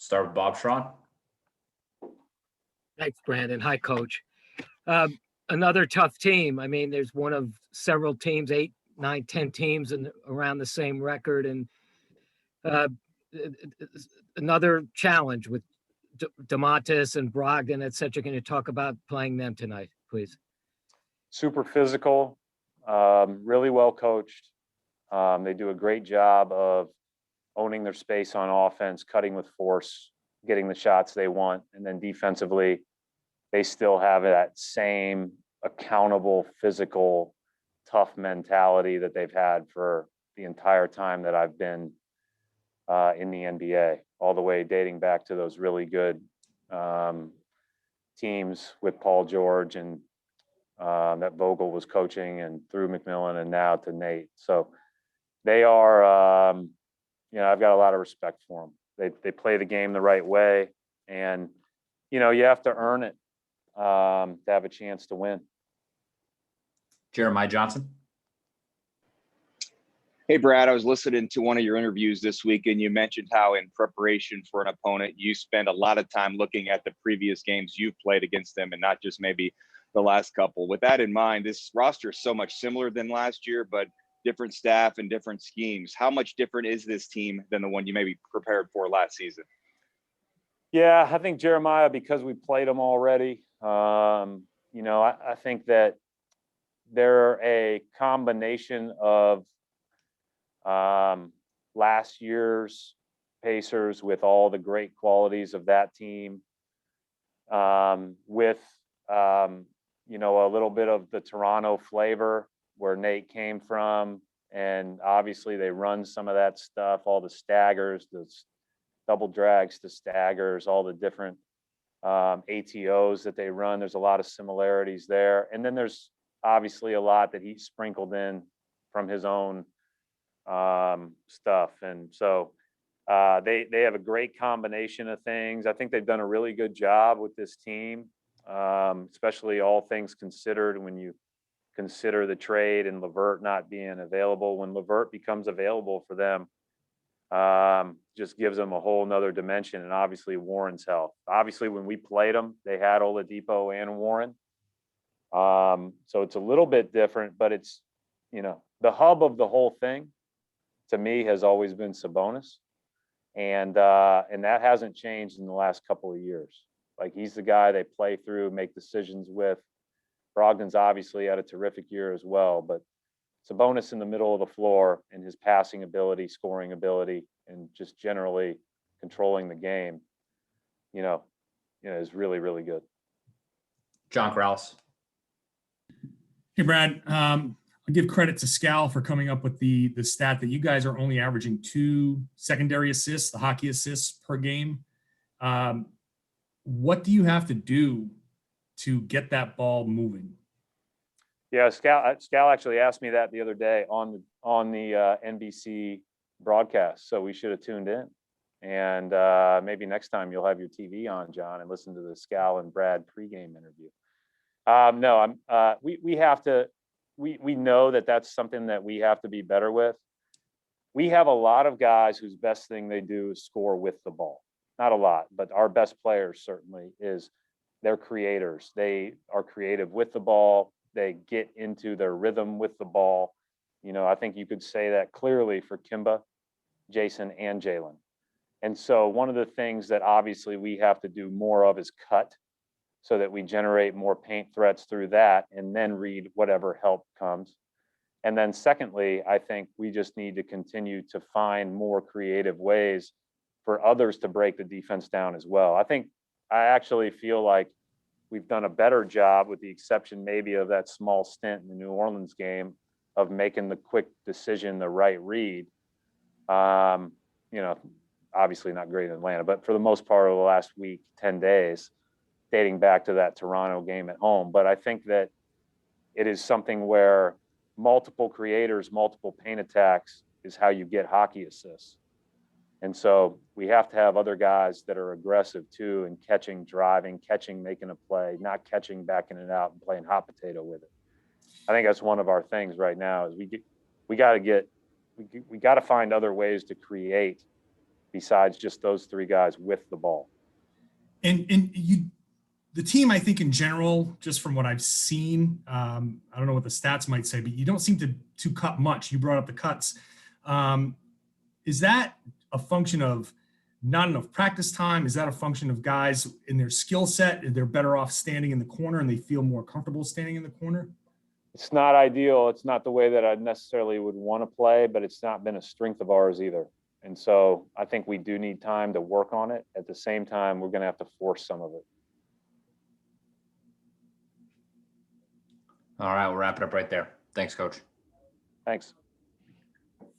Start with Bob Schron. Thanks, Brandon. Hi, Coach. Another tough team. I mean, there's one of several teams, 8, 9, 10 teams around the same record. And another challenge with DeMontis and Brogdon, et cetera. Can you talk about playing them tonight, please? Super physical, really well coached. They do a great job of owning their space on offense, cutting with force, getting the shots they want. And then defensively, they still have that same accountable, physical, tough mentality that they've had for the entire time that I've been in the NBA, all the way dating back to those really good teams with Paul George and that Vogel was coaching, and through McMillan and now to Nate. So they are, I've got a lot of respect for them. They play the game the right way, and, you have to earn it to have a chance to win. Jeremiah Johnson. Hey, Brad, I was listening to one of your interviews this week, and you mentioned how in preparation for an opponent, you spend a lot of time looking at the previous games you've played against them and not just maybe the last couple. With that in mind, this roster is so much similar than last year, but different staff and different schemes. How much different is this team than the one you maybe prepared for last season? Yeah, I think Jeremiah, because we played them already, I think that they're a combination of last year's Pacers with all the great qualities of that team, with a little bit of the Toronto flavor where Nate came from, and obviously they run some of that stuff, all the staggers, the double drags to staggers, all the different ATOs that they run. There's a lot of similarities there, and then there's obviously a lot that he sprinkled in from his own stuff. And so they have a great combination of things. I think they've done a really good job with this team, especially all things considered when you consider the trade and LeVert not being available. When LeVert becomes available for them, just gives them a whole nother dimension. And obviously Warren's health. Obviously when we played them, they had Oladipo and Warren. So it's a little bit different, but it's, the hub of the whole thing to me has always been Sabonis. And that hasn't changed in the last couple of years. Like, he's the guy they play through, make decisions with. Brogdon's obviously had a terrific year as well, but Sabonis in the middle of the floor and his passing ability, scoring ability, and just generally controlling the game, is really, really good. John Krause. Hey, Brad. I'll give credit to Scal for coming up with the stat that you guys are only averaging 2 secondary assists, the hockey assists per game. What do you have to do to get that ball moving? Yeah, Scal actually asked me that the other day on the NBC broadcast, so we should have tuned in. And maybe next time you'll have your TV on, John, and listen to the Scal and Brad pregame interview. We have to. We know that that's something that we have to be better with. We have a lot of guys whose best thing they do is score with the ball. Not a lot, but our best players certainly is they're creators. They are creative with the ball. They get into their rhythm with the ball. I think you could say that clearly for Kimba, Jason, and Jalen. And so one of the things that obviously we have to do more of is cut, so that we generate more paint threats through that and then read whatever help comes. And then secondly, I think we just need to continue to find more creative ways for others to break the defense down as well. I actually feel like we've done a better job, with the exception maybe of that small stint in the New Orleans game, of making the quick decision, the right read. Obviously not great in Atlanta, but for the most part of the last week, 10 days, dating back to that Toronto game at home. But I think that it is something where multiple creators, multiple paint attacks is how you get hockey assists. And so we have to have other guys that are aggressive too, and catching, driving, catching, making a play, not catching, backing it out and playing hot potato with it. I think that's one of our things right now is we got to find other ways to create besides just those three guys with the ball. And you, the team, I think in general, just from what I've seen, I don't know what the stats might say, but you don't seem to cut much. You brought up the cuts. Is that a function of not enough practice time? Is that a function of guys in their skill set? They're better off standing in the corner and they feel more comfortable standing in the corner? It's not ideal. It's not the way that I necessarily would want to play, but it's not been a strength of ours either. And so I think we do need time to work on it. At the same time, we're going to have to force some of it. All right, we'll wrap it up right there. Thanks, Coach. Thanks.